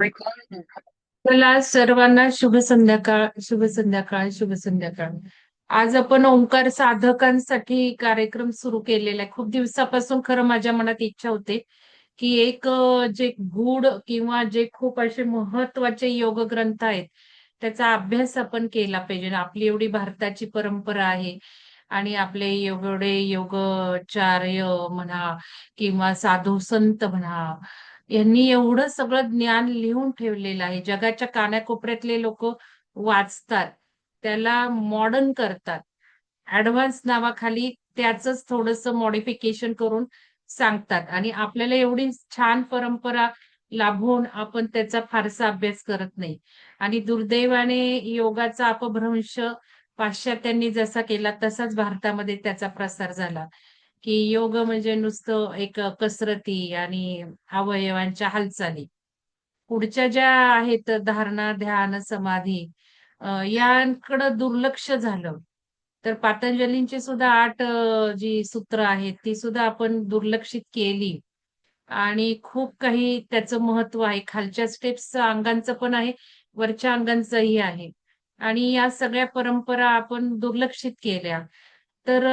मला सर्वांना शुभ संध्याकाळ, शुभ संध्याकाळ, शुभ संध्याकाळ. आज आपण ओंकार साधकांसाठी कार्यक्रम सुरू केलेला आहे. खूप दिवसापासून खरं माझ्या मनात इच्छा होते, की एक जे गूढ किंवा जे खूप असे महत्वाचे योग ग्रंथ आहेत, त्याचा अभ्यास आपण केला पाहिजे. आपली एवढी भारताची परंपरा आहे आणि आपले एवढे योगाचार्य म्हणा किंवा साधू संत म्हणा, यांनी एवढं सगळं ज्ञान लिहून ठेवलेलं आहे. जगाच्या कानाकोपऱ्यातले लोकं वाचतात. त्याला मॉडर्न करतात. ॲडव्हान्स नावाखाली त्याचंच थोडंसं मॉडिफिकेशन करून सांगतात आणि आपल्याला एवढी छान परंपरा लाभून आपण त्याचा फारसा अभ्यास करत नाही. आणि दुर्दैवाने योगाचा अपभ्रंश पाश्चात्यांनी जसा केला तसाच भारतामध्ये त्याचा प्रसार झाला. की योग म्हणजे नुसतं एक कसरती आणि अवयवांच्या हालचाली. पुढच्या ज्या आहेत धारणा, ध्यान, समाधी यांकडं दुर्लक्ष झालं. तर पतंजलींची सुद्धा 8 जी सूत्र आहेत, ती सुद्धा आपण दुर्लक्षित केली. आणि खूप काही त्याचं महत्व आहे. खालच्या स्टेप्सचं अंगांचं पण आहे, वरच्या अंगांचंही आहे. आणि या सगळ्या परंपरा आपण दुर्लक्षित केल्या. तर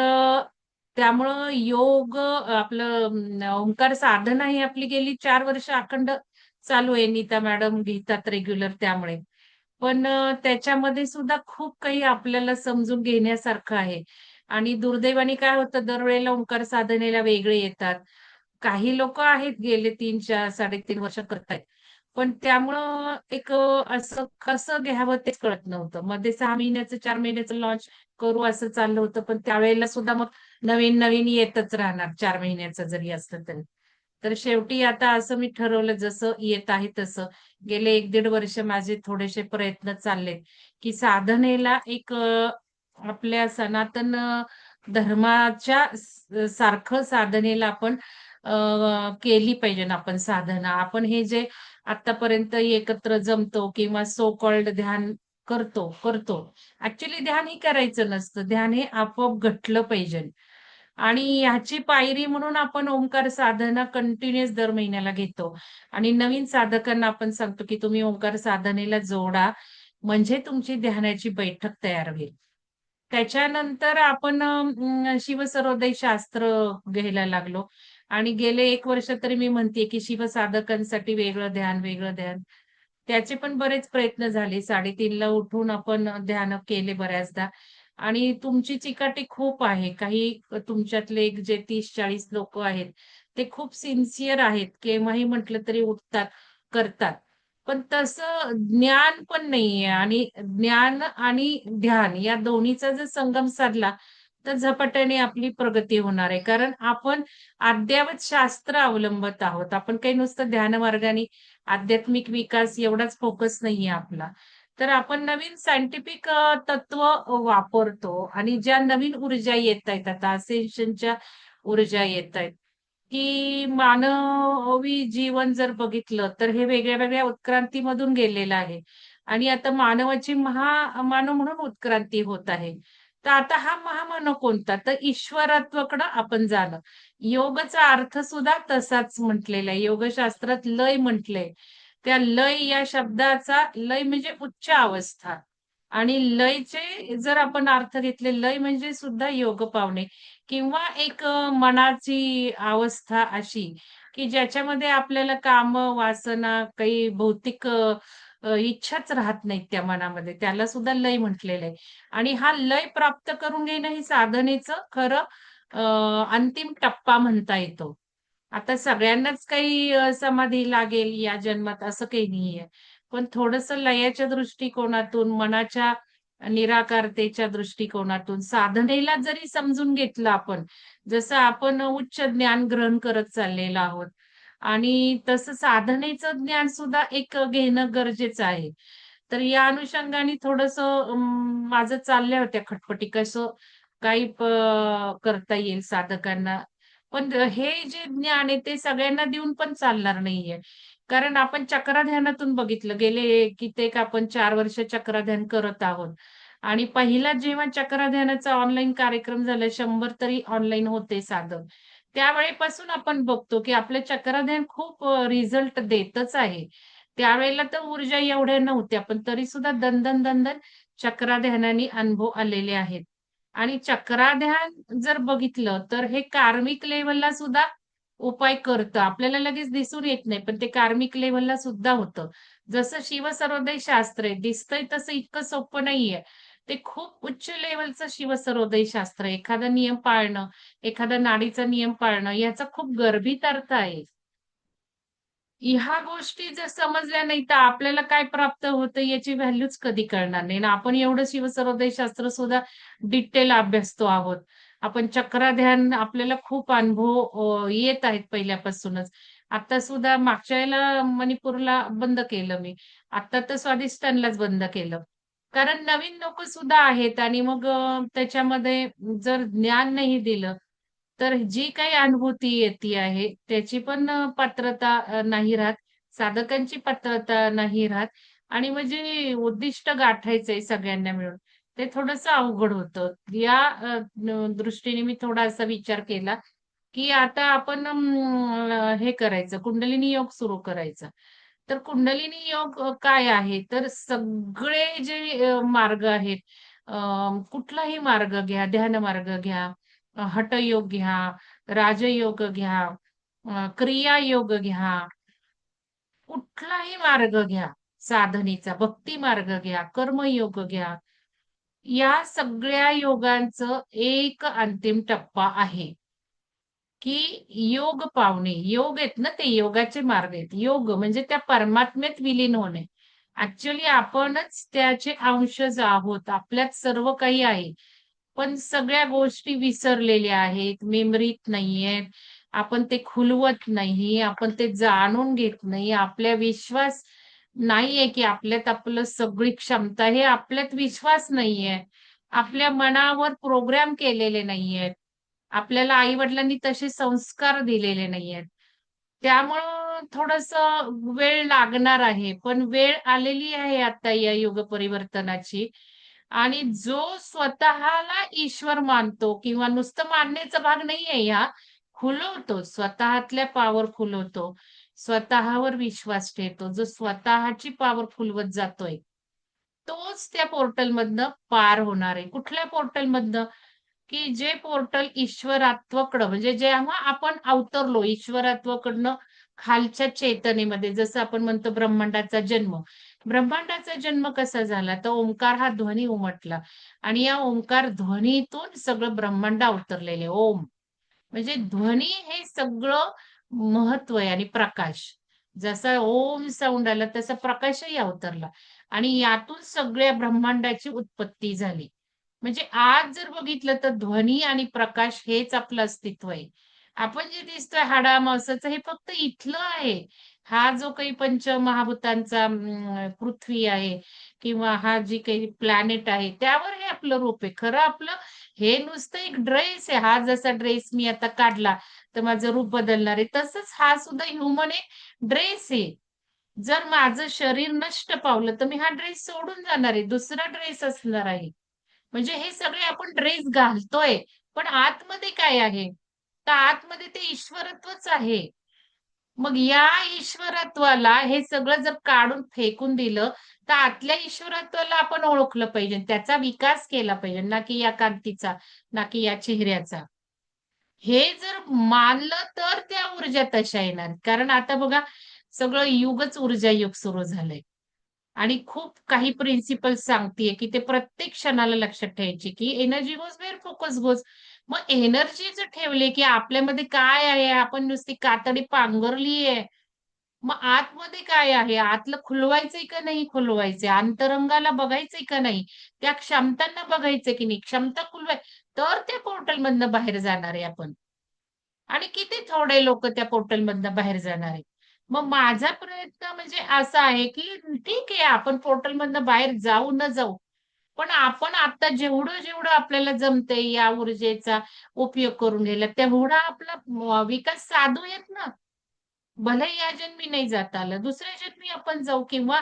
त्यामुळं योग आपलं ओंकार साधना ही आपली गेली 4 वर्ष अखंड चालू आहे. नीता मॅडम घेतात रेग्युलर त्यामुळे. पण त्याच्यामध्ये सुद्धा खूप काही आपल्याला समजून घेण्यासारखं आहे. आणि दुर्दैवाने काय होतं दरवेळेला ओंकार साधनेला वेगळे येतात. काही लोकं आहेत गेले 3, 4, 3.5 वर्ष करतायत. पण त्यामुळं एक असं कसं घ्यावं तेच कळत नव्हतं. मध्ये 6 महिन्याचं, 4 महिन्याचं लॉन्च करू असं चाललं होतं. पण त्यावेळेला सुद्धा मग नवीन-नवीन येतच राहणार 4 महिन्याचं जरी असलं तरी. तर शेवटी आता असं मी ठरवलं जसं येत आहे तसं. गेले 1-1.5 वर्ष माझे थोडेसे प्रयत्न चाललेत, की साधनेला एक आपल्या सनातन धर्माच्या सारखं साधनेला आपण केली पाहिजे ना आपण साधना. आपण हे जे आतापर्यंत एकत्र जमतो किंवा सो कॉल्ड ध्यान करतो. ॲक्चुअली ध्यान हे करायचं नसतं. ध्यान हे आपोआप घडलं पाहिजे. आणि ह्याची पायरी म्हणून आपण ओंकार साधना कंटिन्युअस दर महिन्याला घेतो. आणि नवीन साधकांना आपण सांगतो, की तुम्ही ओंकार साधनेला जोडा, म्हणजे तुमची ध्यानाची बैठक तयार होईल. त्याच्यानंतर आपण शिवसर्वोदय शास्त्र घ्यायला लागलो आणि गेले 1 वर्ष तरी मी म्हणते, की शिवसाधकांसाठी वेगळं ध्यान, वेगळं ध्यान. त्याचे पण बरेच प्रयत्न झाले. 3:30ला उठून आपण ध्यान केले बऱ्याचदा आणि तुमची चिकाटी खूप आहे. काही तुमच्यातले एक जे 30-40 लोकं आहेत, ते खूप सिन्सिअर आहेत. केव्हाही म्हटलं तरी उठतात, करतात. पण तसं ज्ञान पण नाहीये आणि ज्ञान आणि ध्यान या दोन्हीचा जर संगम साधला, तर झपाट्याने आपली प्रगती होणार आहे. कारण आपण अद्ययावत शास्त्र अवलंबत आहोत. आपण काही नुसतं ध्यानमार्गाने आध्यात्मिक विकास एवढाच फोकस नाहीये आपला. तर आपण नवीन सायंटिफिक तत्व वापरतो आणि ज्या नवीन ऊर्जा येतायत आता असेन्शनच्या ऊर्जा येतायत, की मानवी जीवन जर बघितलं, तर हे वेगळ्या-वेगळ्या उत्क्रांतीमधून गेलेलं आहे आणि आता मानवाची महामानव म्हणून उत्क्रांती होत आहे. तर आता हा महामानव कोणता? तर ईश्वरत्वाकडं आपण जाणं. योगचा अर्थ सुद्धा तसाच म्हटलेला आहे. योगशास्त्रात लय म्हटलंय. त्या लय या शब्दाचा लय म्हणजे उच्च अवस्था आणि लयचे जर आपण अर्थ घेतले, लय म्हणजे सुद्धा योग पावणे किंवा एक मनाची अवस्था अशी, की ज्याच्यामध्ये आपल्याला कामं, वासना, काही भौतिक इच्छाच राहत नाहीत त्या मनामध्ये. त्याला सुद्धा लय म्हटलेलं आहे. आणि हा लय प्राप्त करून घेणं हे साधनेचं खरं अ, अंतिम टप्पा म्हणता येतो. आता सगळ्यांनाच काही समाधी लागेल या जन्मात असं काही नाहीये. पण थोडंसं लयाच्या दृष्टिकोनातून, मनाच्या निराकारतेच्या दृष्टिकोनातून, साधनेला जरी समजून घेतलं आपण, जसं आपण उच्च ज्ञान ग्रहण करत चाललेलो आहोत आणि तसं साधनेचं ज्ञान सुद्धा एक घेणं गरजेचं आहे. तर या अनुषंगाने थोडंसं माझं चालल्या होत्या खटपटी कसं काही करता येईल साधकांना. पण हे जे ज्ञान आहे ते सगळ्यांना देऊन पण चालणार नाहीये. कारण आपण चक्रध्यानातून बघितलं गेले कित्येक आपण 4 वर्ष चक्रध्यान करत आहोत. आणि पहिला जेव्हा चक्रध्यानाचा ऑनलाईन कार्यक्रम झाला 100 तरी ऑनलाईन होते साधक. त्यावेळेपासून आपण बघतो, की आपलं चक्रध्यान खूप रिझल्ट देतच आहे. त्यावेळेला तर ऊर्जा एवढ्या नव्हत्या, पण तरी सुद्धा दणदण, दणदण चक्राध्यानाने अनुभव आलेले आहेत. आणि चक्राध्यान जर बघितलं, तर हे कार्मिक लेव्हलला सुद्धा उपाय करतं. आपल्याला लगेच दिसून येत नाही, पण ते कार्मिक लेव्हलला सुद्धा होतं. जसं शिवसर्वोदय शास्त्र आहे, दिसतंय तसं इतकं सोपं नाहीये. ते खूप उच्च लेव्हलचं शिवसर्वोदय शास्त्र आहे. एखादा नियम पाळणं, एखादा नाडीचा नियम पाळणं, याचा खूप गर्भित अर्थ आहे. ह्या गोष्टी जर समजल्या नाही, तर आपल्याला काय प्राप्त होतं याची व्हॅल्यूच कधी कळणार नाही. आणि आपण एवढं शिवसर्वोदय शास्त्र सुद्धा डिटेल अभ्यासतो आहोत. आपण चक्राध्यान आपल्याला खूप अनुभव येत आहेत पहिल्यापासूनच. आता सुद्धा मागच्या वेळेला मणिपूरला बंद केलं मी. आता तर स्वादिष्टानलाच बंद केलं. कारण नवीन लोकं सुद्धा आहेत आणि मग त्याच्यामध्ये जर ज्ञान नाही दिलं, तर जी काही अनुभूती येते आहे, त्याची पण पात्रता नाही राहत. साधकांची पात्रता नाही राहत आणि म्हणजे उद्दिष्ट गाठायचंय सगळ्यांना मिळून. ते थोडंसं अवघड होतं. या दृष्टीने मी थोडा असा विचार केला, की आता आपण हे करायचं, कुंडलिनी योग सुरू करायचा. तर कुंडलिनी योग काय आहे? तर सगळे जे मार्ग आहेत, कुठलाही मार्ग घ्या, ध्यान मार्ग घ्या, हठयोग घ्या, राजयोग घ्या, क्रियायोग घ्या, कुठलाही मार्ग घ्या साधनेचा, भक्ती मार्ग घ्या, कर्मयोग घ्या. या सगळ्या योगांचं एक अंतिम टप्पा आहे, की योग पावणे. योग आहेत ना ते योगाचे मार्ग आहेत. योग म्हणजे त्या परमात्म्यात विलीन होणे. ॲक्चुअली आपणच त्याचे अंशज आहोत. आपल्यात सर्व काही आहे. पण सगळ्या गोष्टी विसरलेल्या आहेत, मेमरीत नाहीयेत. आपण ते खुलवत नाही, आपण ते जाणून घेत नाही. आपल्या विश्वास नाहीये, की आपल्यात आपलं सगळी क्षमता हे आपल्यात विश्वास नाहीये. आपल्या मनावर प्रोग्राम केलेले नाहीयेत. आपल्याला आई-वडिलांनी तसे संस्कार दिलेले नाहीयेत. त्यामुळं थोडंसं वेळ लागणार आहे. पण वेळ आलेली आहे आता या युग परिवर्तनाची. आणि जो स्वतःला ईश्वर मानतो किंवा नुसतं मानण्याचा भाग नाहीये हा, खुलवतो, स्वतःतल्या पॉवर खुलवतो, स्वतःवर विश्वास ठेवतो, जो स्वतःची पॉवर खुलवत जातोय, तोच त्या पोर्टलमधनं पार होणार आहे. कुठल्या पोर्टलमधनं? की जे पोर्टल ईश्वरत्वाकडं म्हणजे जेव्हा आपण अवतरलो ईश्वरत्वाकडनं खालच्या चेतनेमध्ये, जसं आपण म्हणतो ब्रह्मांडाचा जन्म. ब्रह्मांडाचा जन्म कसा झाला? तर ओंकार हा ध्वनी उमटला आणि या ओंकार ध्वनीतून सगळं ब्रह्मांड अवतरलेले ओम. म्हणजे ध्वनी हे सगळं महत्व आहे आणि प्रकाश. जसा ओम साउंड आला तसा प्रकाशही अवतरला आणि यातून सगळ्या ब्रह्मांडाची उत्पत्ती झाली. म्हणजे आज जर बघितलं तर ध्वनी आणि प्रकाश हेच आपलं अस्तित्व आहे. आपण जे दिसतोय हाडा-मांसाचं हे फक्त इथलं आहे. हा जो काही पंचमहाभूतांचा पृथ्वी आहे किंवा हा जी काही प्लॅनेट आहे त्यावर हे आपलं रूप आहे. खरं आपलं हे नुसतं एक ड्रेस आहे. हा जसा ड्रेस मी आता काढला तर माझं रूप बदलणार आहे. तसंच हा सुद्धा ह्युमन आहे, ड्रेस आहे. जर माझं शरीर नष्ट पावलं तर मी हा ड्रेस सोडून जाणार आहे. दुसरा ड्रेस असणार आहे. म्हणजे हे सगळे आपण ड्रेस घालतोय, पण आतमध्ये काय आहे? तर आतमध्ये ते ईश्वरत्वच आहे. मग या ईश्वरत्वाला हे सगळं जर काढून फेकून दिलं, तर आतल्या ईश्वरत्वाला आपण ओळखलं पाहिजे. त्याचा विकास केला पाहिजे, ना की या कांतीचा, ना की या चेहऱ्याचा. हे जर मानलं तर त्या ऊर्जा तशा येणार. कारण आता बघा सगळं युगच ऊर्जा युग सुरू झालंय. आणि खूप काही प्रिन्सिपल सांगतीये, की ते प्रत्येक क्षणाला लक्षात ठेवायची, की energy goes where focus goes. मग एनर्जी जर ठेवली, की आपल्यामध्ये काय आहे? आपण नुसती कातडी पांघरली आहे. मग आतमध्ये काय आहे? आतलं खुलवायचंय का नाही खुलवायचंय? अंतरंगाला बघायचंय का नाही? त्या क्षमतांना बघायचंय की नाही? क्षमता खुलवाय तर त्या पोर्टलमधनं बाहेर जाणार आहे आपण. आणि किती थोडे लोकं त्या पोर्टलमधनं बाहेर जाणार आहेत. मग माझा प्रयत्न म्हणजे असा आहे, की ठीक आहे आपण पोर्टलमधनं बाहेर जाऊ न जाऊ. पण आपण आता जेवढं आपल्याला जमतंय या ऊर्जेचा उपयोग करून घ्यायला, तेवढा आपला विकास साधूयात ना. भलेही या जन्मी नाही जाता आलं, दुसऱ्या जन्मी आपण जाऊ किंवा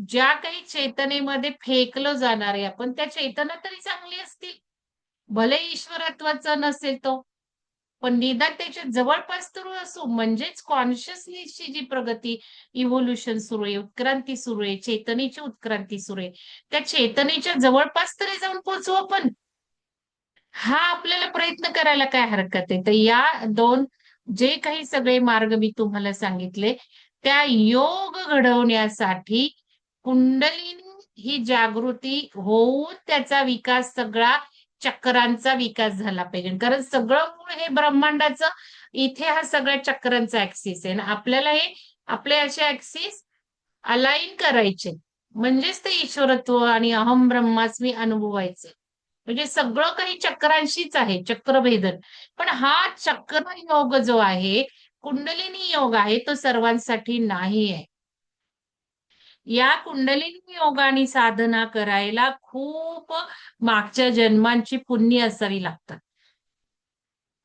ज्या काही चेतनेमध्ये फेकलं जाणार आहे आपण, त्या चेतना तरी चांगली असतील. भले ईश्वरत्वाचा नसेल तो. पण निदान त्याच्या जवळपास तर असो, म्हणजेच कॉन्शियसनेसची जी प्रगती, इव्होल्युशन सुरू आहे, उत्क्रांती सुरू आहे, चेतनेची उत्क्रांती सुरू आहे. त्या चेतनेच्या जवळपास तरी जाऊन पोहोचू आपण. हा आपल्याला प्रयत्न करायला काय हरकत आहे? तर या दोन जे काही सगळे मार्ग मी तुम्हाला सांगितले, त्या योग घडवण्यासाठी कुंडलिनी ही जागृती होऊन त्याचा विकास सगळा चक्रांचा विकास झाला पाहिजे. कारण सगळं मूळ हे ब्रह्मांडाचं इथे हा सगळ्या चक्रांचा ऍक्सिस आहे. आणि आपल्याला हे आपले असे ऍक्सिस अलाइन करायचे. म्हणजेच ते ईश्वरत्व आणि अहम ब्रह्मास्मी अनुभवायचे. म्हणजे सगळं काही चक्रांशीच आहे, चक्रभेदन. पण हा चक्र योग जो आहे, कुंडलिनी योग आहे, तो सर्वांसाठी नाही आहे. या कुंडलिनी योगाने साधना करायला खूप मागच्या जन्मांची पुण्य असावी लागतात.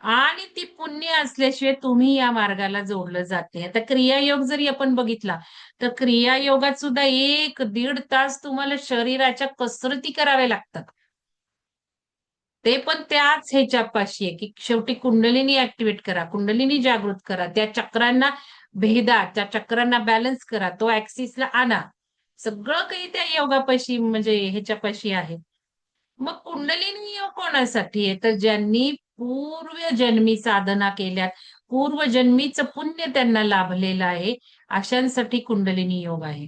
आणि ती पुण्य असल्याशिवाय तुम्ही या मार्गाला जोडलं जाते. आता क्रियायोग जरी आपण बघितला, तर क्रियायोगात सुद्धा 1-1.5 तास तुम्हाला शरीराच्या कसरती कराव्या लागतात. ते पण त्याच ह्याच्यापाशी आहे, की शेवटी कुंडलिनी ऍक्टिव्हेट करा, कुंडलिनी जागृत करा, त्या चक्रांना भेदा, त्या चक्रांना बॅलन्स करा, तो ऍक्सिसला आणा. सगळं काही त्या योगापाशी म्हणजे ह्याच्यापाशी आहे. मग कुंडलिनी योग कोणासाठी आहे? तर ज्यांनी पूर्वजन्मी साधना केल्यात, पूर्वजन्मीचं पुण्य त्यांना लाभलेलं आहे, अशांसाठी कुंडलिनी योग आहे.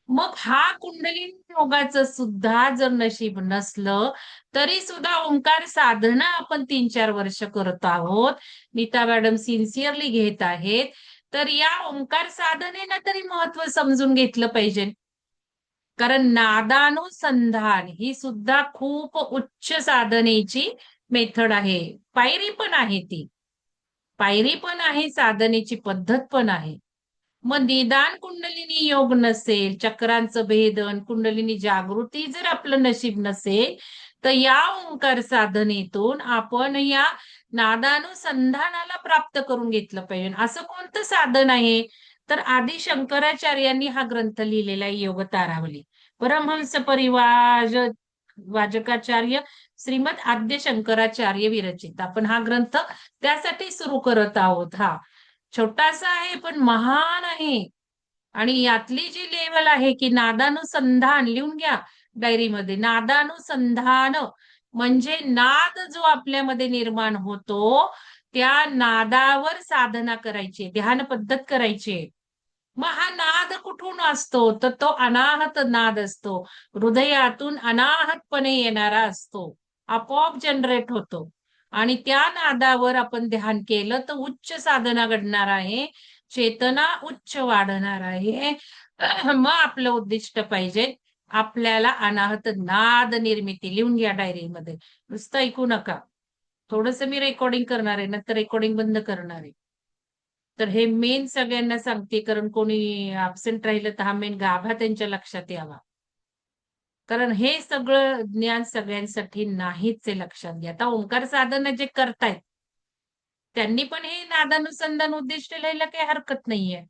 मग हा कुंडलिनी योगाचं सुद्धा जर नशीब नसलं, तरी सुद्धा ओंकार साधना आपण 3-4 वर्ष करत आहोत. नीता मॅडम सिन्सिअरली घेत आहेत. तर या ओंकार साधनेला तरी महत्व समजून घेतलं पाहिजे. कारण नादानुसंधान ही सुद्धा खूप उच्च साधनेची मेथड आहे. पायरी पण आहे ती. पायरी पण आहे, साधनेची पद्धत पण आहे. मग निदान कुंडलिनी योग नसेल, चक्रांचं भेदन, कुंडलिनी जागृती जर आपलं नशीब नसेल, तर या ओंकार साधनेतून आपण या नादानुसंधानाला प्राप्त करून घेतलं पाहिजे. असं कोणतं साधन आहे? तर आदी शंकराचार्यांनी हा ग्रंथ लिहिलेला आहे, योग तारावली. परमहंस परिवाज वाजकाचार्य श्रीमद आद्य शंकराचार्य विरचित. आपण हा ग्रंथ त्यासाठी सुरू करत आहोत. हा छोटासा आहे पण महान आहे. आणि यातली जी लेवल आहे की नादानुसंधान, लिहून घ्या डायरीमध्ये, नादानुसंधान म्हणजे नाद जो आपल्यामध्ये निर्माण होतो, त्या नादावर साधना करायची, ध्यान पद्धत करायची. मग हा नाद कुठून असतो? तर तो अनाहत नाद असतो, हृदयातून अनाहतपणे येणारा असतो, आपोआप जनरेट होतो. आणि त्या नादावर आपण ध्यान केलं तर उच्च साधना घडणार आहे, चेतना उच्च वाढणार आहे. मग आपलं उद्दिष्ट पाहिजे आपल्याला अनाहत नाद निर्मिती. लिहून घ्या डायरीमध्ये, नुसतं ऐकू नका. थोडस मी रेकॉर्डिंग करणार आहे, नंतर रेकॉर्डिंग बंद करणार आहे. तर हे मेन सगळ्यांना सांगते, कारण कोणी अब्सेंट राहिलं तर हा मेन गाभा त्यांच्या लक्षात यावा. कारण हे सगळं ज्ञान सगळ्यांसाठी नाहीच आहे, लक्षात घ्या. आता ओंकार साधना जे करतायत त्यांनी पण हे नादानुसंधान उद्दिष्ट लिहायला काही हरकत नाहीये.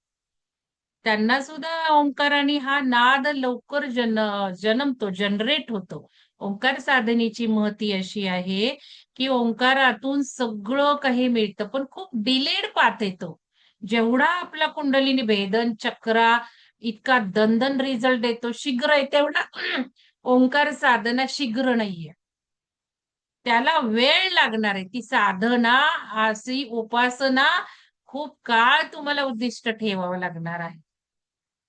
त्यांना सुद्धा ओंकाराने हा नाद लवकर जन्मतो, जनरेट होतो. ओंकार साधनेची महती अशी आहे की ओंकारातून सगळं काही मिळतं, पण खूप डिलेड पाथ येतो. जेवढा आपला कुंडलिनी भेदन चक्रा इतका दणदण रिझल्ट येतो, शीघ्र आहे, तेवढा ओंकार साधना शीघ्र नाहीये. त्याला वेळ लागणार आहे. ती साधना, अशी उपासना खूप काळ तुम्हाला उद्दिष्ट ठेवावं लागणार आहे.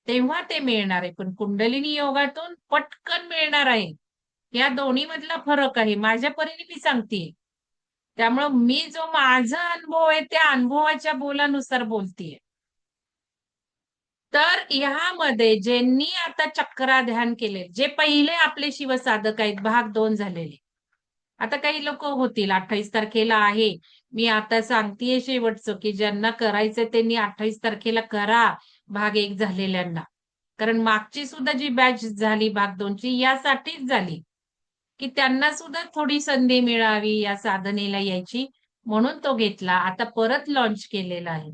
तेव्हा ते मिळणार आहे. पण कुंडलिनी योगातून पटकन मिळणार आहे. या दोन्ही मधला फरक आहे. माझ्या परीने मी सांगतेय. त्यामुळं मी जो माझा अनुभव आहे त्या अनुभवाच्या बोलानुसार बोलतीये. तर ह्यामध्ये ज्यांनी आता चक्रा ध्यान केले, जे पहिले आपले शिवसाधक आहेत, भाग 2 झालेले. आता काही लोक होतील 28 तारखेला आहे. मी आता सांगतेय शेवटचं, की ज्यांना करायचं त्यांनी 28 तारखेला करा, भाग 1 झालेल्यांना. कारण मागची सुद्धा जी बॅच झाली भाग 2 ची, यासाठीच झाली, की त्यांना सुद्धा थोडी संधी मिळावी या साधनेला यायची, म्हणून तो घेतला. आता परत लॉन्च केलेला आहे.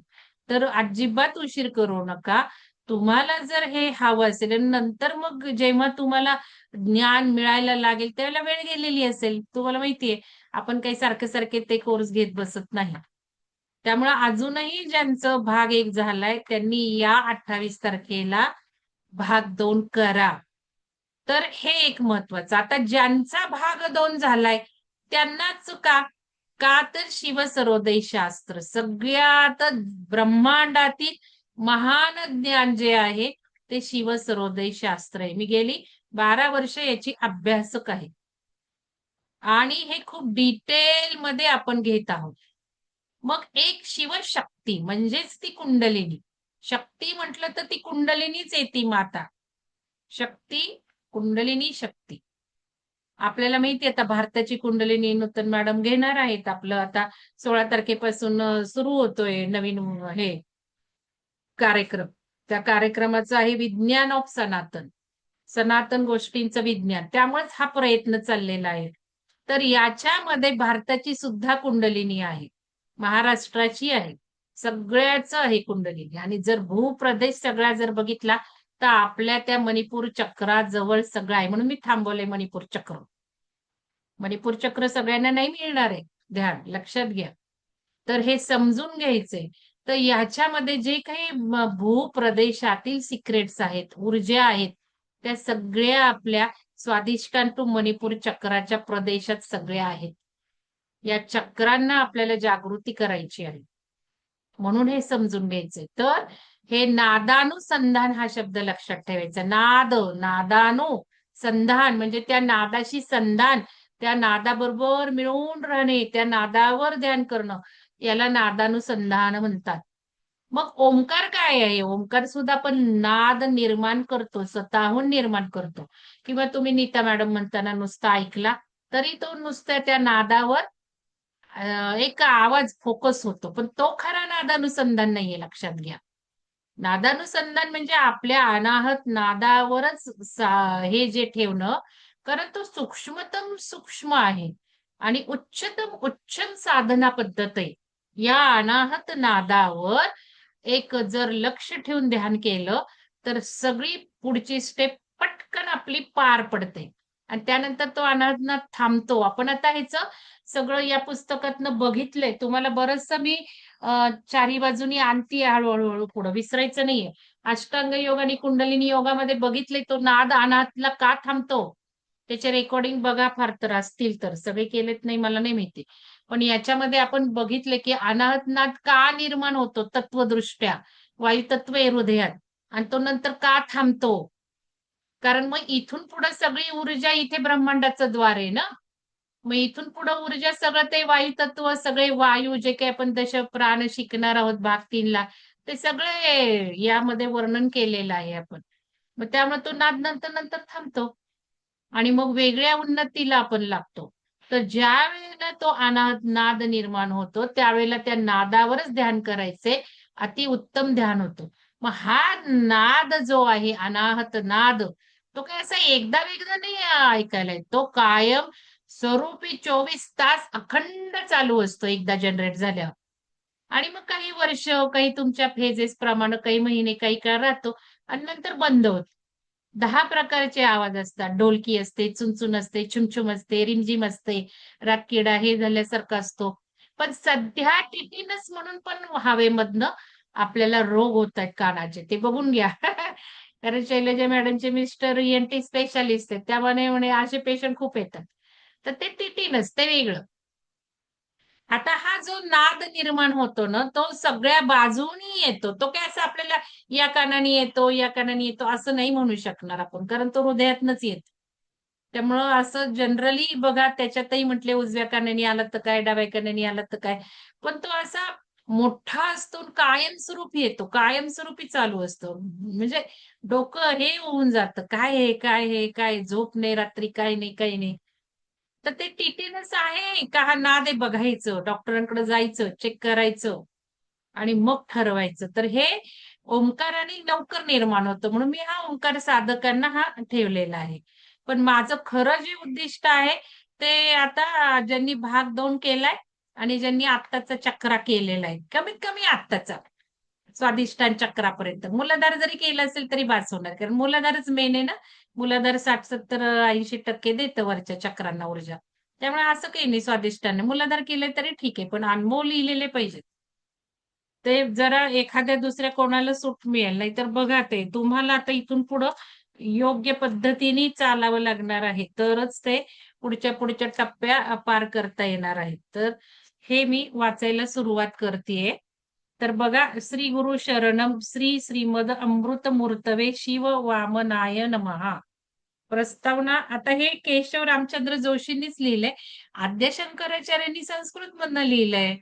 तर अजिबात उशीर करू नका. तुम्हाला जर हे हवं असेल आणि नंतर मग जेव्हा तुम्हाला ज्ञान मिळायला लागेल त्यावेळेला वेळ गेलेली असेल. तुम्हाला माहितीये आपण काही सारखे सारखे ते कोर्स घेत बसत नाही. त्यामुळे अजूनही ज्यांचं भाग 1 झालाय त्यांनी या 28 तारखेला भाग 2 करा. तर हे एक महत्वाचं. आता ज्यांचा भाग 2 झालाय त्यांनाच का? का तर शिवसर्वोदय शास्त्र सगळ्यात ब्रह्मांडातील महान ज्ञान जे आहे ते शिवसर्वोदय शास्त्र आहे. मी गेली 12 वर्ष याची अभ्यासक आहे. आणि हे खूप डिटेल मध्ये आपण घेत आहोत. मग एक शिवशक्ती म्हणजेच ती कुंडलिनी. शक्ती म्हटलं तर ती कुंडलिनीच येते माता. शक्ती, कुंडलिनी, शक्ती. आपल्याला माहिती आता भारताची कुंडलिनी नूतन मॅडम घेणार आहेत. आपलं आता 16 तारखेपासून सुरू होतोय नवीन हे कार्यक्रम. त्या कार्यक्रमाचं आहे विज्ञान ऑफ सनातन. सनातन गोष्टींचं विज्ञान. त्यामुळेच हा प्रयत्न चाललेला आहे. तर याच्यामध्ये भारताची सुद्धा कुंडलिनी आहे. महाराष्ट्राची आहे. सगळ्याच आहे कुंडलिनी. आणि जर भूप्रदेश सगळा जर बघितला तर आपल्या त्या मणिपूर चक्राजवळ सगळं आहे. म्हणून मी थांबवलंय मणिपूर चक्र. मणिपूर चक्र सगळ्यांना नाही मिळणार आहे. ध्यान लक्षात घ्या. तर हे समजून घ्यायचंय. तर याच्यामध्ये जे काही भूप्रदेशातील सिक्रेट्स आहेत, ऊर्जा आहेत, त्या सगळ्या आपल्या स्वादिष्टान टू मणिपूर चक्राच्या प्रदेशात सगळ्या आहेत. या चक्रांना आपल्याला जागृती करायची आहे. म्हणून हे समजून घ्यायचंय. तर हे नादानुसंधान हा शब्द लक्षात ठेवायचा. नाद, नादानुसंधान म्हणजे त्या नादाशी संधान, त्या नादाबरोबर मिळून राहणे, त्या नादावर ध्यान करणं, याला नादानुसंधान म्हणतात. मग ओंकार काय आहे? ओंकार सुद्धा आपण नाद निर्माण करतो, स्वतःहून निर्माण करतो. किंवा तुम्ही नीता मॅडम म्हणताना नुसता ऐकला तरी तो नुसत्या त्या नादावर एक आवाज फोकस होतो. पण तो खरा नादानुसंधान नाहीये, लक्षात घ्या. नादानुसंधान म्हणजे आपल्या अनाहत नादावरच हे जे ठेवणं, कारण तो सूक्ष्मतम सूक्ष्म आहे आणि उच्चतम उच्चम साधना पद्धत आहे. या अनाहत नादावर एक जर लक्ष ठेवून ध्यान केलं तर सगळी पुढची स्टेप पटकन आपली पार पडते आणि त्यानंतर तो अनाहत नाद थांबतो. आपण आता ह्याचं सगळं या पुस्तकातनं बघितलंय. तुम्हाला बरचसं मी चारी बाजूनी आणतीये हळूहळू पुढं, विसरायचं नाहीये. अष्टांग योग आणि कुंडलिनी योगामध्ये बघितले तो नाद अनाहतला का थांबतो. त्याचे रेकॉर्डिंग बघा फार तर असतील तर. सगळे केलेत नाही मला नाही माहिती. पण याच्यामध्ये आपण बघितले की अनाहत नाद का निर्माण होतो तत्वदृष्ट्या. वायुतत्व आहे हृदयात आणि तो नंतर का थांबतो. कारण मग इथून पुढे सगळी ऊर्जा इथे ब्रह्मांडाचं द्वार आहे ना. मग इथून पुढे ऊर्जा सगळं ते वायुतत्व, सगळे वायू जे काही आपण दश प्राण शिकणार आहोत भाग 3ला, ते सगळे यामध्ये वर्णन केलेलं आहे आपण. मग त्यामुळे तो नाद नंतर नंतर थांबतो आणि मग वेगळ्या उन्नतीला आपण लागतो. तर ज्या वेळेला तो अनाहत नाद निर्माण होतो त्यावेळेला त्या नादावरच ध्यान करायचे, अतिउत्तम ध्यान होतं. मग हा नाद जो आहे अनाहत नाद, तो काय असा एकदा वेगळा नाही ऐकायला येत. तो कायम स्वरूपी 24 तास अखंड चालू असतो एकदा जनरेट झाल्यावर. आणि मग काही वर्ष, काही तुमच्या फेजेस प्रमाणे, काही महिने, काही काळ राहतो आणि नंतर बंद होतो. 10 प्रकारचे आवाज असतात. ढोलकी असते, चुनचुन असते, छुमछुम असते, रिमझिम असते, रातकिडा हे झाल्यासारखं असतो. पण सध्या टिटिनस म्हणून पण हवेमधनं आपल्याला रोग होत आहेत कानाचे. ते बघून घ्या. कारण शैलजा मॅडमचे मिस्टर ENT स्पेशालिस्ट आहेत. त्यामुळे म्हणे असे पेशंट खूप येतात. तर ते टिटिनस ते वेगळं. आता हा जो नाद निर्माण होतो ना, तो सगळ्या बाजूनी येतो. तो काय असं आपल्याला या कानाने येतो, या कानाने येतो असं नाही म्हणू शकणार आपण. कारण तो हृदयातनच येतो. त्यामुळं असं जनरली बघा त्याच्यातही म्हटले उजव्या कानाने आला तर काय, डाव्या कानाने आला तर काय. पण तो असा मोठा असतो कायमस्वरूपी येतो. कायमस्वरूपी चालू असतो. म्हणजे डोकं हे होऊन जातं. काय हे, काय हे, काय झोप नाही रात्री, काय नाही, काही नाही. तर ते टीटीनस आहे का हा नाद आहे बघायचं, डॉक्टरांकडे जायचं, चेक करायचं आणि मग ठरवायचं. तर हे ओंकाराने लवकर निर्माण होतं. म्हणून मी हा ओंकार साधकांना हा ठेवलेला आहे. पण माझं खरं जे उद्दिष्ट आहे ते आता ज्यांनी भाग 2 केलाय आणि ज्यांनी आत्ताचा चक्रा केलेला आहे, कमीत कमी आत्ताचा. स्वादिष्टान चक्रापर्यंत. मूलाधार जरी केलं असेल तरी बास होणार. कारण मूलाधारच मेन आहे ना. मूलाधार 60-70-80% देतं वरच्या चक्रांना ऊर्जा. त्यामुळे असं काही नाही स्वादिष्टाने. मूलाधार केले तरी ठीक आहे, पण अनुभव लिहिलेले पाहिजेत. ते जरा एखाद्या दुसऱ्या कोणाला सूट मिळेल. नाहीतर बघा ते तुम्हाला आता इथून पुढं योग्य पद्धतीने चालावं लागणार आहे. तरच ते पुढच्या टप्प्या पार करता येणार आहेत. तर हे मी वाचायला सुरुवात करतेय. तर बघा, श्री गुरु शरणम श्री श्रीमद अमृत मूर्तवे शिव वामनाय नमः. प्रस्तावना आता हे केशव रामचंद्र जोशींनीच लिहिलंय. आद्यशंकराचार्यांनी संस्कृतमधनं लिहिलंय.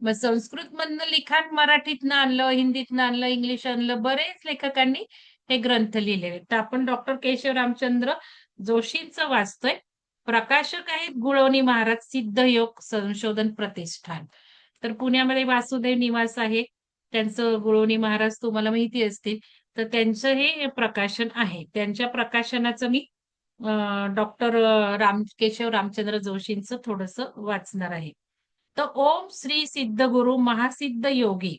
मग संस्कृतमधनं लिखाण मराठीतनं आणलं, हिंदीतनं आणलं, इंग्लिश आणलं. बरेच लेखकांनी हे ग्रंथ लिहिलेले. तर आपण डॉक्टर केशव रामचंद्र जोशींचं वाचतोय. प्रकाशक आहेत गुळवणी महाराज सिद्धयोग संशोधन प्रतिष्ठान. तर पुण्यामध्ये वासुदेव निवास आहे. त्यांचं गुळवणी महाराज तुम्हाला माहिती असतील. तर त्यांचं हे प्रकाशन आहे. त्यांच्या प्रकाशनाचं मी डॉक्टर केशव रामचंद्र जोशींचं थोडंसं वाचणार आहे. तर ओम श्री सिद्ध गुरु महासिद्ध योगी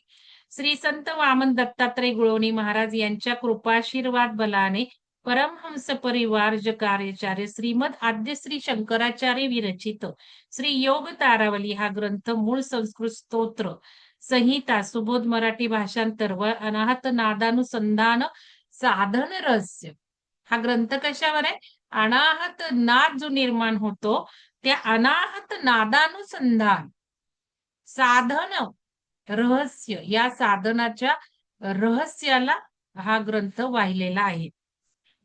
श्री संत वामन दत्तात्रय गुळवणी महाराज यांच्या कृपाशीर्वाद बलाने परमहंस परिवार कार्याचार्य श्रीमद आद्य श्री शंकराचार्य विरचित श्री योग तारावली हा ग्रंथ मूळ संस्कृत स्तोत्र संहिता सुबोध मराठी भाषांतर व अनाहत नादानुसंधान साधन रहस्य. हा ग्रंथ कशावर आहे? अनाहत नाद जो निर्माण होतो त्या अनाहत नादानुसंधान साधन रहस्य या साधनाच्या रहस्याला हा ग्रंथ वाहिलेला आहे.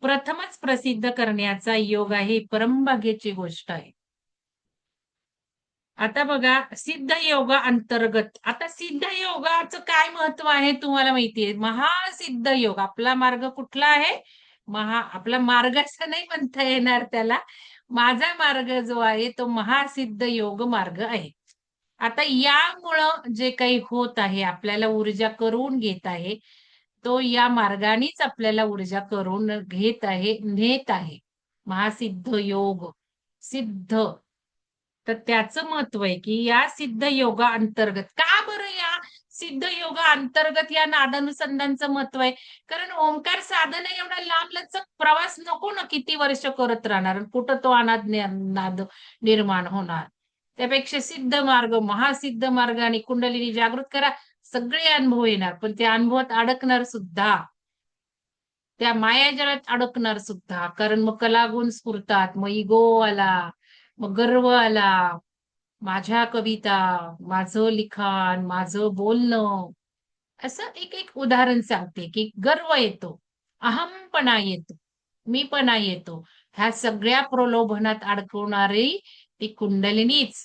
प्रथमच प्रसिद्ध करण्याचा योग आहे, परमभाग्याची गोष्ट आहे. आता बघा, सिद्ध योगा अंतर्गत आता सिद्ध योगाचं काय महत्व आहे तुम्हाला माहितीये. महासिद्ध योग आपला मार्ग कुठला आहे? आपला मार्ग असं नाही म्हणता येणार त्याला. माझा मार्ग जो आहे तो महासिद्ध योग मार्ग आहे. आता यामुळं जे काही होत आहे, आपल्याला ऊर्जा करून घेत आहे, तो या मार्गानेच आपल्याला ऊर्जा करून घेत आहे, नेत आहे. महासिद्ध योग सिद्ध. तर त्याचं महत्व आहे की या सिद्ध योगा अंतर्गत का बरं या सिद्ध योगा अंतर्गत या नादानुसंधानचं महत्व आहे. कारण ओंकार साधना एवढा लांबलचक प्रवास नको ना, किती वर्ष करत राहणार, कुठं तो नाद निर्माण होणार. त्यापेक्षा सिद्ध मार्ग महासिद्ध मार्ग आणि कुंडलिनी जागृत करा, सगळे अनुभव येणार. पण त्या अनुभवात अडकणार सुद्धा, त्या मायाजाळात अडकणार सुद्धा. कारण मग कलागुण स्फुरतात, मग इगो आला, मग गर्व आला. माझ्या कविता, माझं लिखाण, माझं बोलणं, असं एक एक उदाहरण सांगते की गर्व येतो, अहमपणा येतो, मीपणा येतो. ह्या सगळ्या प्रलोभनात अडकवणारी ती कुंडलिनीच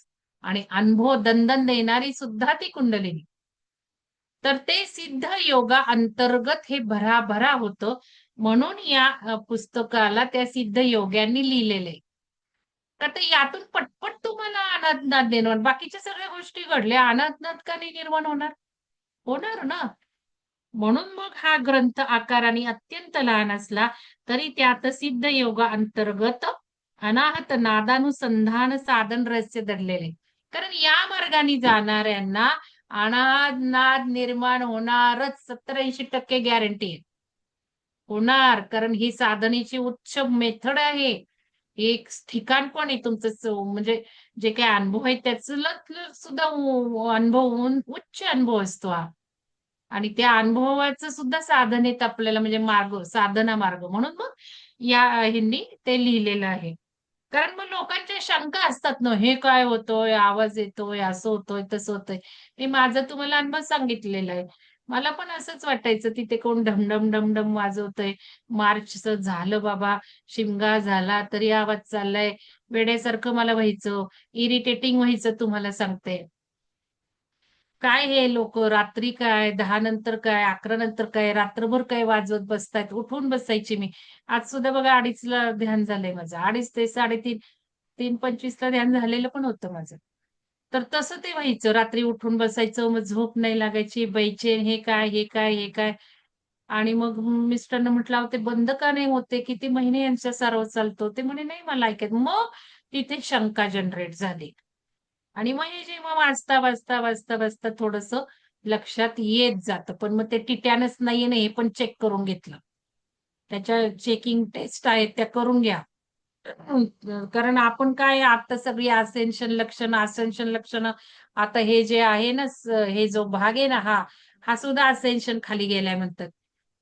आणि अनुभव दंदन देणारी सुद्धा ती कुंडलिनी. तर ते सिद्ध योगा अंतर्गत हे भराभरा होतं. म्हणून या पुस्तकाला त्या सिद्ध योग्यांनी लिहिलेले. तर ते यातून पटपट तुम्हाला अनाथ निर्माण, बाकीच्या सगळ्या गोष्टी घडल्या, अनाथ का नाही निर्माण होणार? होणार ना. म्हणून मग हा ग्रंथ आकाराने अत्यंत लहान असला तरी त्यात सिद्ध योगा अंतर्गत अनाहत नादानुसंधान साधन रहस्य दडलेले. कारण या मार्गाने जाणाऱ्यांना अनाहत नाद निर्माण होणारच, 70-80% गॅरंटी आहे. होणार, कारण ही साधनेची उच्च मेथड आहे. एक ठिकाण पण आहे तुमचं, म्हणजे जे काही अनुभव आहे त्याचं सुद्धा अनुभव होऊन उच्च अनुभव असतो हा. आणि त्या अनुभवाचं सुद्धा साधन आहेत आपल्याला, म्हणजे मार्ग, साधना मार्ग. म्हणून मग या ह्यांनी ते लिहिलेलं आहे. कारण मग लोकांच्या शंका असतात ना, हे काय होतोय, आवाज येतोय, असं होतोय, तसं होतंय. मी माझं तुम्हाला अनुभव सांगितलेला आहे. मला पण असंच वाटायचं, तिथे कोण ढमढम ढमढम वाजवतंय. मार्चचं झालं बाबा, शिमगा झाला तरी आवाज चाललाय. वेड्यासारखं मला व्हायचं, इरिटेटिंग व्हायचं तुम्हाला सांगते. काय हे लोक रात्री काय, 10 नंतर काय, 11 नंतर काय, रात्रभर काय वाजवत बसतायत. उठून बसायची मी. आज सुद्धा बघा 2:30ला ध्यान झालंय माझं. 2:30 ते 3:30, 3:25ला ध्यान झालेलं पण होतं माझं. तर तसं ते व्हायचं. रात्री उठून बसायचं, मग झोप नाही लागायची, बैचेन, हे काय, हे काय, हे काय. आणि मग मिस्टरनं म्हटलं, "अहो ते बंद का नाही होते? किती महिने यांचा सर्व चालतो." ते म्हणे, "नाही मला ऐकायचं." मग तिथे शंका जनरेट झाली. आणि मग हे जेव्हा वाचता थोडंसं लक्षात येत जातं. पण मग ते टिटॅनस नाहीये ना, हे पण चेक करून घेतलं. त्याच्या चेकिंग टेस्ट आहेत त्या करून घ्या. कारण आपण काय आता सगळी असेन्शन लक्षणं आता हे जे आहे ना, हे जो भाग आहे ना हा सुद्धा असेन्शन खाली गेलाय म्हणतात.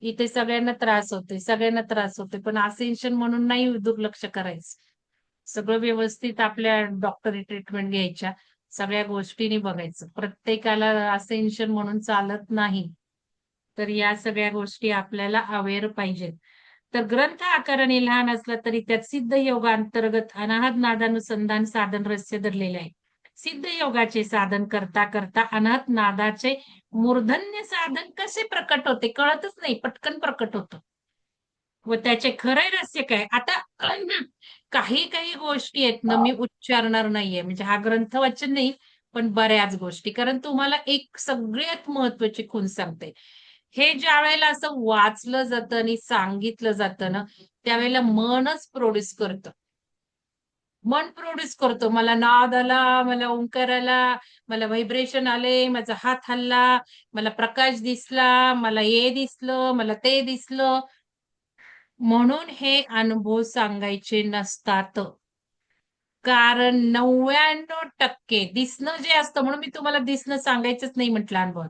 इथे सगळ्यांना त्रास होतोय. पण असेन्शन म्हणून नाही दुर्लक्ष करायचं. सगळं व्यवस्थित आपल्या डॉक्टरी ट्रीटमेंट घ्यायच्या. सगळ्या गोष्टींनी बघायचं. प्रत्येकाला असेन्शन म्हणून चालत नाही. तर या सगळ्या गोष्टी आपल्याला अवेअर पाहिजेत. तर ग्रंथ आकाराने लहान असला तरी त्यात सिद्ध योगांतर्गत अनाहत नादानुसंधान साधन रहस्य धरलेले आहे. सिद्ध योगाचे साधन करता करता अनाहत नादाचे मूर्धन्य साधन कसे प्रकट होते कळतच नाही, पटकन प्रकट होतं. व त्याचे खरे रहस्य काय? आता काही काही गोष्टी आहेत ना, मी उच्चारणार नाहीये. म्हणजे हा ग्रंथ वाचन नाही, पण बऱ्याच गोष्टी. कारण तुम्हाला एक सगळ्यात महत्वाची खूण सांगते. हे ज्यावेळेला असं वाचलं जातं आणि सांगितलं जातं ना, त्यावेळेला मनच प्रोड्यूस करतं. मन प्रोड्यूस करतो. मला नाद आला, मला ओंकार आला, मला व्हायब्रेशन आले, माझा हात हलला, मला प्रकाश दिसला, मला हे दिसलं, मला ते दिसलं. म्हणून हे अनुभव सांगायचे नसतात. कारण 99% दिसणं जे असतं म्हणून मी तुम्हाला दिसणं सांगायचंच नाही म्हटलं अनुभव.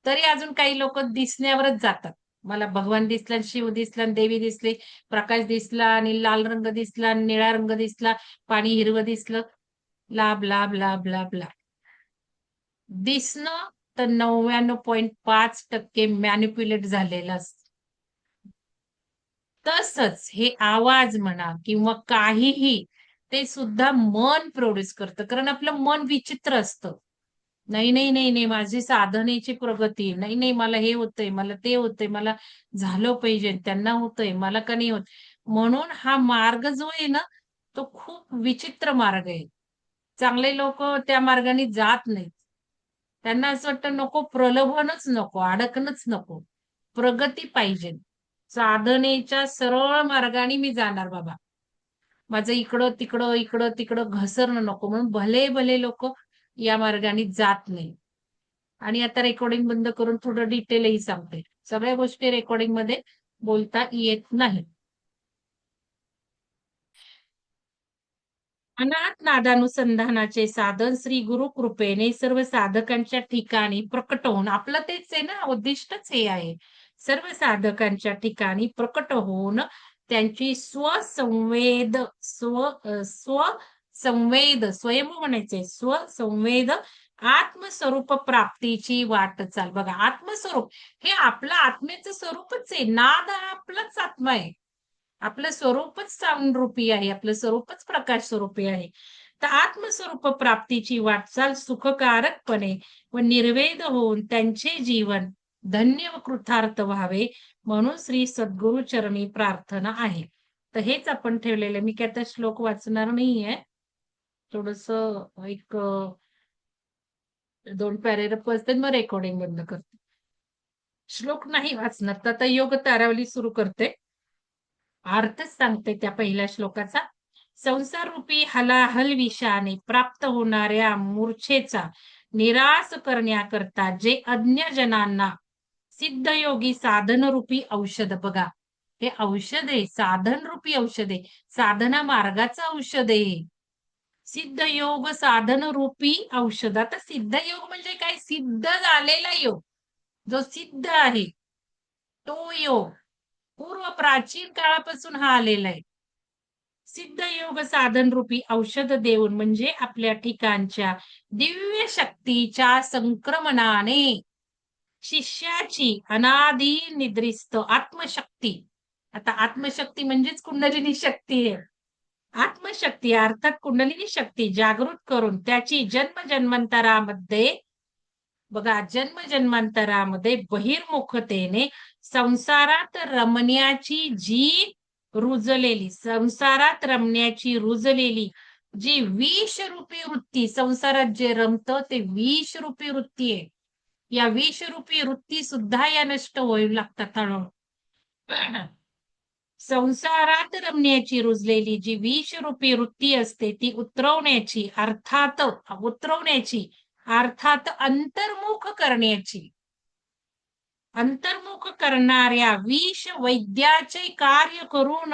तरी अजून काही लोकं दिसण्यावरच जातात. मला भगवान दिसला, शिव दिसला, देवी दिसले, प्रकाश दिसला आणि लाल रंग दिसला, निळा रंग दिसला, पाणी हिरवं दिसलं. Blah, blah, blah, blah, blah. दिसणं तर 99.5% मॅनिप्युलेट झालेलं असतं. तसंच हे आवाज म्हणा किंवा काहीही ते सुद्धा मन प्रोड्यूस करतं. कारण आपलं मन विचित्र असतं. नाही, नाही, नाही, नाही, माझी साधनेची प्रगती. नाही, नाही, मला हे होतंय, मला ते होतंय, मला झालं पाहिजे, त्यांना होतंय, मला का नाही होत? म्हणून हा मार्ग जो आहे ना, तो खूप विचित्र मार्ग आहे. चांगले लोकं त्या मार्गाने जात नाहीत. त्यांना असं वाटतं नको प्रलोभनच नको, अडकणंच नको. प्रगती पाहिजे. साधनेच्या सरळ मार्गाने मी जाणार बाबा. माझं इकडं-तिकडं, इकडं-तिकडं घसरणं नको म्हणून भले-भले लोकं या मार्गाने जात नाही. आणि आता रेकॉर्डिंग बंद करून थोडं डिटेलही सांगते. सगळ्या गोष्टी रेकॉर्डिंगमध्ये बोलता येत नाही. अनाथ नादानुसंधानाचे साधन श्री गुरु कृपेने सर्व साधकांच्या ठिकाणी प्रकट होऊन आपलं तेच आहे ना उद्दिष्टच हे आहे. सर्व साधकांच्या ठिकाणी प्रकट होऊन त्यांची स्वसंवेद स्वयंभू म्हणायचे स्वसंवेद आत्मस्वरूप प्राप्तीची वाटचाल बघा आत्मस्वरूप हे आपलं आत्म्याचं स्वरूपच आहे. नाद हा आपलाच आत्मा आहे. आपलं स्वरूपच सावनरूपी आहे. आपलं स्वरूपच प्रकाश स्वरूपी आहे. तर आत्मस्वरूप प्राप्तीची वाटचाल सुखकारकपणे व निर्वेद होऊन त्यांचे जीवन धन्य व कृतार्थ व्हावे म्हणून श्री सद्गुरु चरणी प्रार्थना आहे. तर हेच आपण ठेवलेलं आहे. मी काय आता श्लोक वाचणार नाहीये. थोडस एक 2 पॅराग्राफ वाचते मग रेकॉर्डिंग बंद करते. श्लोक नाही वाचणार. तर आता योग तारावली सुरू करते. अर्थच सांगते त्या पहिल्या श्लोकाचा. संसार रूपी हलाहल विषाने प्राप्त होणाऱ्या मूर्छेचा निराश करण्याकरता जे अज्ञजनांना सिद्धयोगी साधनरूपी औषध बघा. हे औषध आहे, साधनरूपी औषध आहे. साधना मार्गाचं औषध आहे. सिद्धयोग साधनरूपी औषध. आता सिद्धयोग म्हणजे काय? सिद्ध झालेला योग. जो सिद्ध आहे, तो योग. पूर्व प्राचीन काळापासून हा आलेला आहे. सिद्ध योग साधन रूपी औषध देऊन म्हणजे आपल्या ठिकाणच्या दिव्य शक्तीच्या संक्रमणाने शिष्याची अनादी निद्रिस्त आत्मशक्ती आता आत्मशक्ती म्हणजेच कुंडलिनी शक्ती आहे. आत्मशक्ती अर्थात कुंडलिनी शक्ती जागृत करून त्याची जन्मजन्मांतरामध्ये बघा जन्मजन्मांतरामध्ये बहिर्मुखतेने संसारात रमण्याची जी रुजलेली जी विषरूपी वृत्ती संसारात जे रमतं ते विषरूपी वृत्ती आहे. या विषरूपी वृत्ती सुद्धा या नष्ट होऊ लागतात हळूहळू. संसारात रमण्याची रुजलेली जी विषरूपी वृत्ती असते ती उतरवण्याची अर्थात उतरवण्याची अर्थात अंतर्मुख करण्याची, अंतर्मुख करणाऱ्या विष वैद्याचे कार्य करून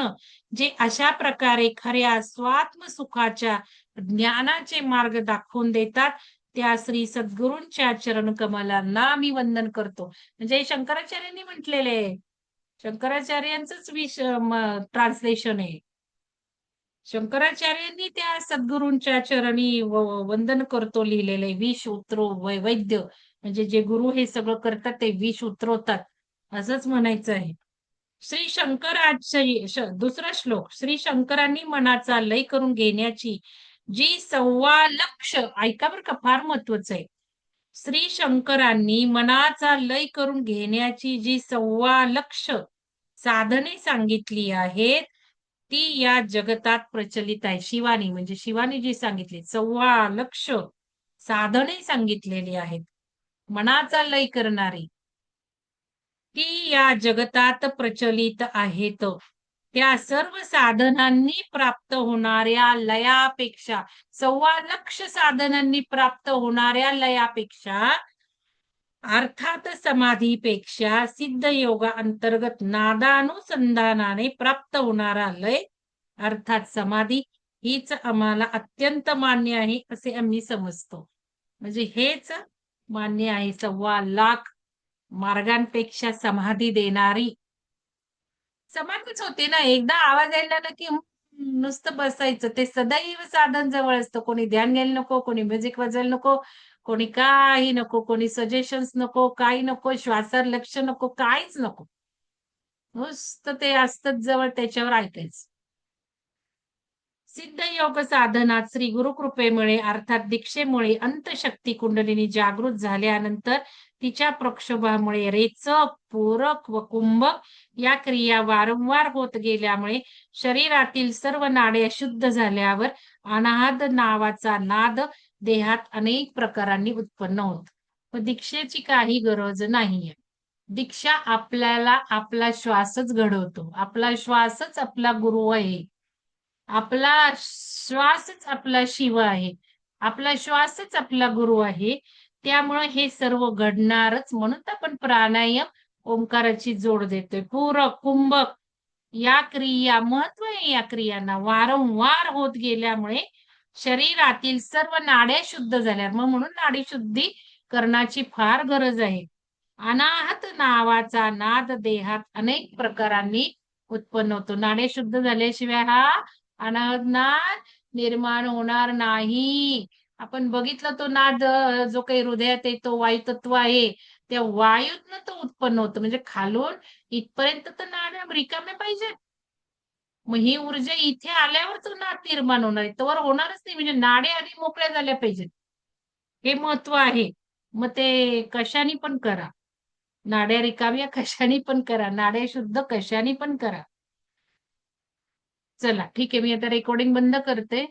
जे अशा प्रकारे खऱ्या स्वात्म सुखाच्या ज्ञानाचे मार्ग दाखवून देतात, त्या श्री सद्गुरूंच्या चरण कमलांना मी वंदन करतो. म्हणजे शंकराचार्यांनी म्हटलेले आहे. शंकराचार्यांचंच ट्रान्सलेशन आहे. शंकराचार्यांनी त्या सद्गुरूंच्या चरणी वंदन करतो लिहिलेले. विष उतरो वैद्य, म्हणजे जे गुरु हे सगळं करतात ते विष उतरवतात, असंच म्हणायचं आहे. श्री शंकराचे दुसरा श्लोक. श्री शंकरांनी मनाचा लय करून घेण्याची जी 1.25 लक्ष, ऐका बरं का, फार महत्वाचं आहे. श्री शंकरांनी मनाचा लय करून घेण्याची जी 1.25 लक्ष साधने सांगितली आहेत, ती या जगतात प्रचलित आहे. शिवानी, म्हणजे शिवानी जी सांगितली 1.25 लक्ष साधने सांगितलेली आहेत मनाचा लय करणारी, ती या जगतात प्रचलित आहेत. त्या सर्व साधनांनी प्राप्त होणाऱ्या लयापेक्षा, 1.25 लक्ष साधनांनी प्राप्त होणाऱ्या लयापेक्षा, अर्थात समाधीपेक्षा सिद्ध योगा अंतर्गत नादानुसंधानाने प्राप्त होणारा लय अर्थात समाधी हीच आम्हाला अत्यंत मान्य आहे असे आम्ही समजतो. म्हणजे हेच मान्य आहे. 1.25 लाख मार्गांपेक्षा समाधी देणारी समाधीच होते ना. एकदा आवाज यायला ना की नुसतं बसायचं. ते सदैव साधन जवळ असतं. कोणी ध्यान घ्यायला नको, कोणी म्युझिक वाजवायला नको, कोणी काही नको, कोणी सजेशन्स नको, काही नको, श्वासावर लक्ष नको, काहीच नको. नुसतं ते असतं जवळ, त्याच्यावर ऐकायचं. सिद्ध योग साधनात श्री गुरुकृपेमुळे अर्थात दीक्षेमुळे अंतशक्ती कुंडलिनी जागृत झाल्यानंतर तिच्या प्रक्षोभामुळे रेचक, पूरक व कुंभक या क्रिया वारंवार होत गेल्यामुळे शरीरातील सर्व नाडे अशुद्ध झाल्यावर अनाहत नावाचा नाद देहात अनेक प्रकारांनी उत्पन्न होत. व दीक्षेची काही गरज नाहीये. दीक्षा आपल्याला आपला श्वासच घडवतो. आपला श्वासच आपला गुरु आहे. आपला श्वासच आपला शिव आहे. आपला श्वासच आपला गुरु आहे. त्यामुळे हे सर्व घडणारच. म्हणून आपण प्राणायाम, ओंकाराची जोड देतोय. पूरक, कुंभक या क्रिया, महत्व आहे या क्रियांना, वारंवार होत गेल्यामुळे शरीरातील सर्व नाड्या शुद्ध झाल्या. मग म्हणून नाडी शुद्धी करण्याची फार गरज आहे. अनाहत नावाचा नाद देहात अनेक प्रकारांनी उत्पन्न होतो. नाड्या शुद्ध झाल्याशिवाय हा अनाहत नाद निर्माण होणार नाही. आपण बघितलं तो नाद जो काही हृदयात येतो, वायुतत्व आहे, त्या वायूतनं तो उत्पन्न होतो. म्हणजे खालून इथपर्यंत तर नाड्या रिकाम्या पाहिजे. मग ही ऊर्जा इथे आल्यावर तो नाद निर्माण होणार आहे. तोवर होणारच नाही. म्हणजे नाड्या आधी मोकळ्या झाल्या पाहिजेत. हे महत्व आहे. मग ते कशाने पण करा. नाड्या रिकाम्या कशाने पण करा. नाड्या शुद्ध कशाने पण करा. चला ठीक आहे. मी आता रेकॉर्डिंग बंद करते.